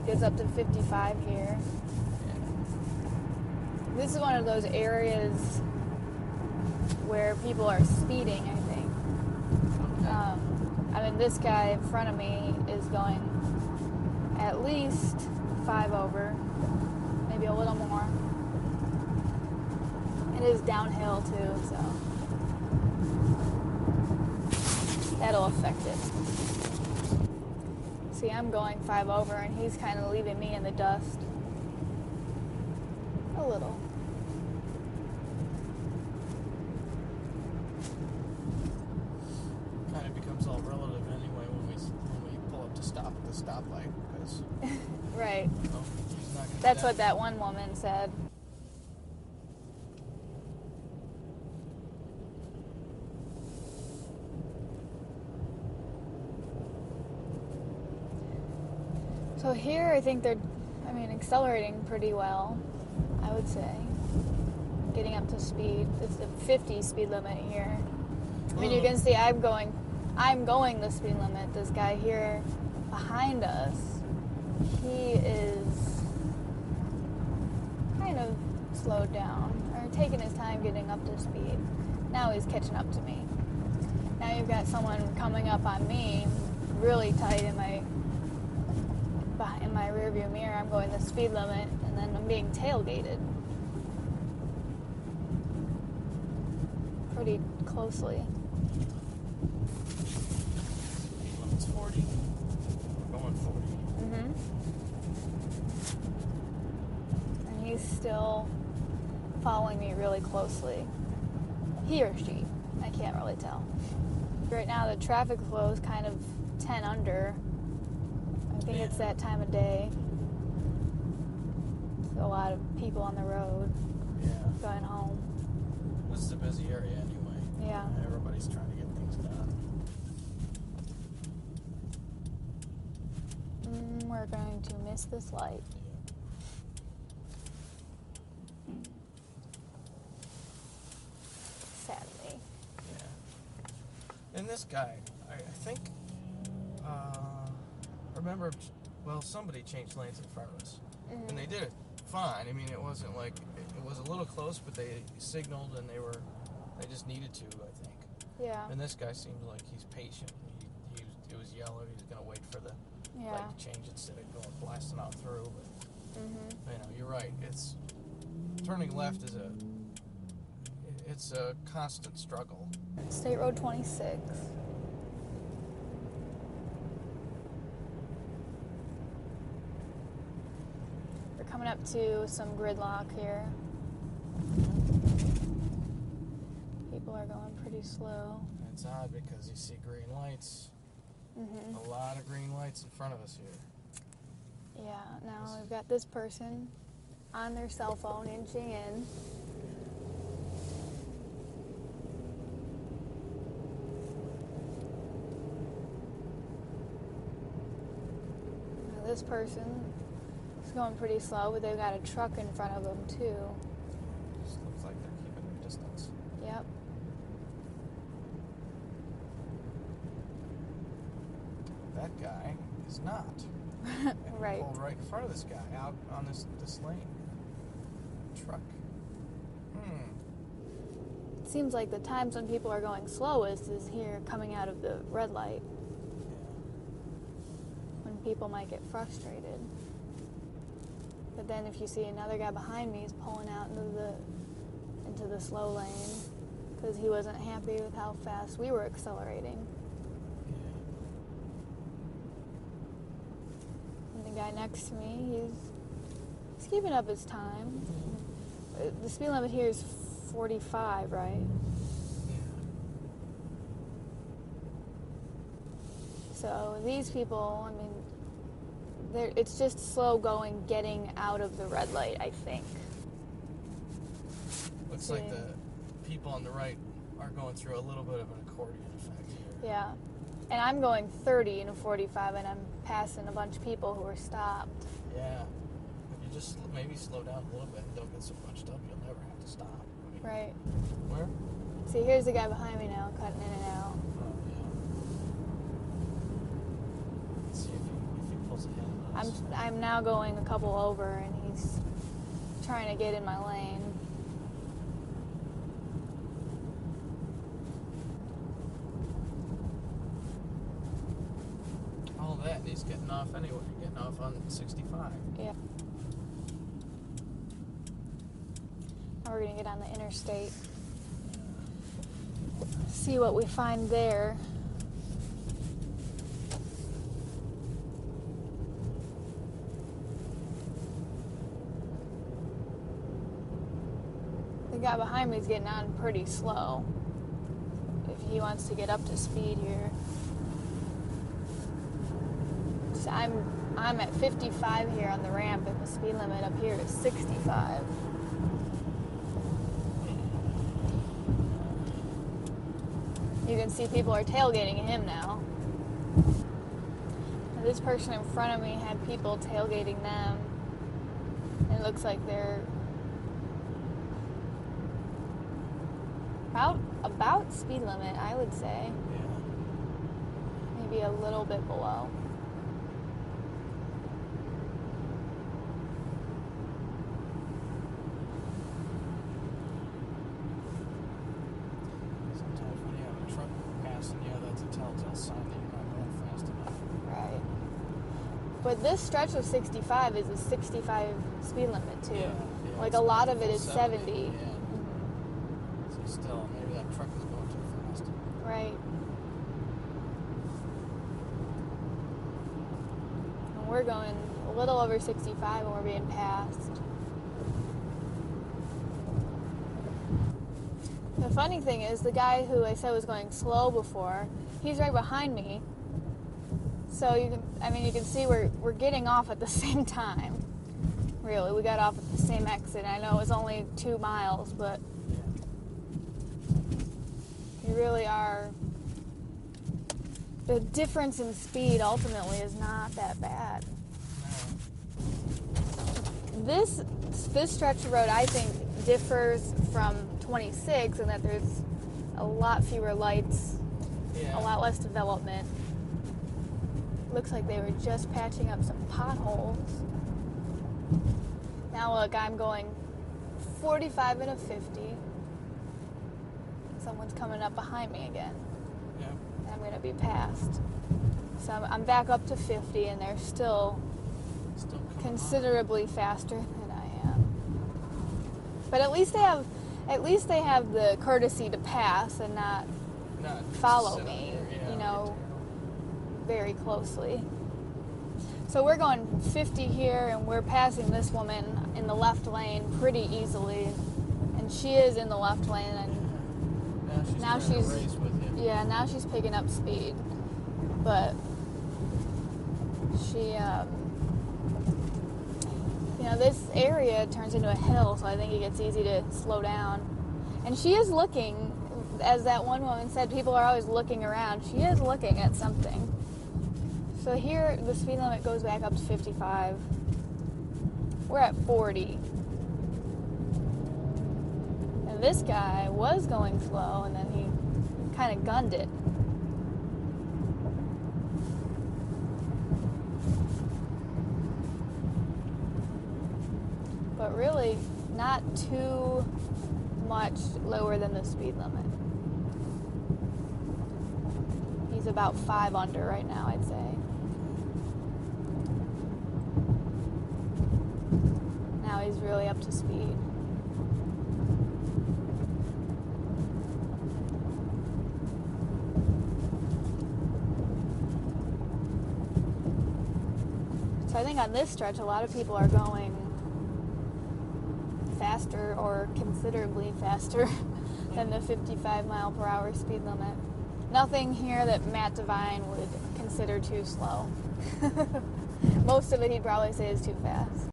it gets up to 55 here. This is one of those areas where people are speeding, I think. I mean, this guy in front of me is going at least 5 over, maybe a little more. It is downhill too, so that'll affect it. See, I'm going 5 over and he's kind of leaving me in the dust. A little. Kind of becomes all relative anyway when we pull up to stop at the stoplight, because right. You know, he's not gonna That's what that one woman said. So here I think they're, accelerating pretty well, I would say. Getting up to speed. It's the 50 speed limit here. I mean, you can see I'm going the speed limit. This guy here behind us, he is kind of slowed down, or taking his time getting up to speed. Now he's catching up to me. Now you've got someone coming up on me really tight in my rear view mirror. I'm going the speed limit, and then I'm being tailgated pretty closely. It's 40. We're going 40. And he's still following me really closely. He or she, I can't really tell. Right now the traffic flow is kind of 10 under. I think it's that time of day. A lot of people on the road going home. This is a busy area anyway. Yeah. Everybody's trying to get things done. We're going to miss this light. Sadly. Yeah. And this guy, I think, somebody changed lanes in front of us. And they did it fine. I mean, it wasn't like, it was a little close, but they signaled and they just needed to, I think. Yeah. And this guy seems like he's patient. It was yellow. He was going to wait for the light to change instead of going blasting out through. But, you know, you're right. It's turning left is it's a constant struggle. State Road 26. We're coming up to some gridlock here. People are going pretty slow. It's odd because you see green lights. A lot of green lights in front of us here. Yeah, now we've got this person on their cell phone inching in. Now this person is going pretty slow, but they've got a truck in front of them too. Just looks like they're keeping their distance. Yep. That guy is not. Right. Pulled right in front of this guy out on this lane. Truck. It seems like the times when people are going slowest is here coming out of the red light. When people might get frustrated. But then if you see another guy behind me, he's pulling out into the slow lane because he wasn't happy with how fast we were accelerating. And the guy next to me, he's keeping up his time. The speed limit here is 45, right? So these people, I mean, it's just slow going, getting out of the red light, I think. Looks like the people on the right are going through a little bit of an accordion effect here. Yeah. And I'm going 30 in a 45, and I'm passing a bunch of people who are stopped. Yeah. If you just maybe slow down a little bit and don't get so bunched up, you'll never have to stop. I mean, Right. Where? See, here's the guy behind me now, cutting in and out. Oh, yeah. Let's see if he pulls ahead. I'm now going a couple over, and he's trying to get in my lane. All that, and he's getting off anyway. Getting off on 65. Yeah. Now we're gonna get on the interstate. See what we find there. The guy behind me is getting on pretty slow. If he wants to get up to speed here. So I'm at 55 here on the ramp, and the speed limit up here is 65. You can see people are tailgating him now. Now, this person in front of me had people tailgating them. And it looks like they're about speed limit, I would say. Yeah. Maybe a little bit below. Sometimes when you have a truck passing you, that's a telltale sign that you're not going fast enough. Right. But this stretch of 65 is a 65 speed limit too. Yeah, Like a lot of it is 70. Yeah. So still, maybe that truck is going too fast. Right. And we're going a little over 65 and we're being passed. The funny thing is, the guy who I said was going slow before, he's right behind me. So you can see we're getting off at the same time. Really, we got off at the same exit. I know it was only 2 miles, but you really are. The difference in speed ultimately is not that bad. This stretch of road, I think, differs from 26 in that there's a lot fewer lights, a lot less development. Looks like they were just patching up some potholes. Now look, I'm going 45 and a 50. Someone's coming up behind me again. Yeah. And I'm going to be passed. So I'm back up to 50, and they're still considerably faster than I am. But at least they have the courtesy to pass and not follow me, very closely. So we're going 50 here, and we're passing this woman in the left lane pretty easily, and she is in the left lane, and now she's race with you. Yeah, now she's picking up speed, but she this area turns into a hill, so I think it gets easy to slow down. And she is looking, as that one woman said, people are always looking around. She is looking at something. So here, the speed limit goes back up to 55. We're at 40. And this guy was going slow, and then he kind of gunned it. But really, not too much lower than the speed limit. He's about 5 under right now, I'd say. Now he's really up to speed. So I think on this stretch, a lot of people are going faster or considerably faster than the 55 mile per hour speed limit. Nothing here that Matt Devine would consider too slow. Most of it he'd probably say is too fast.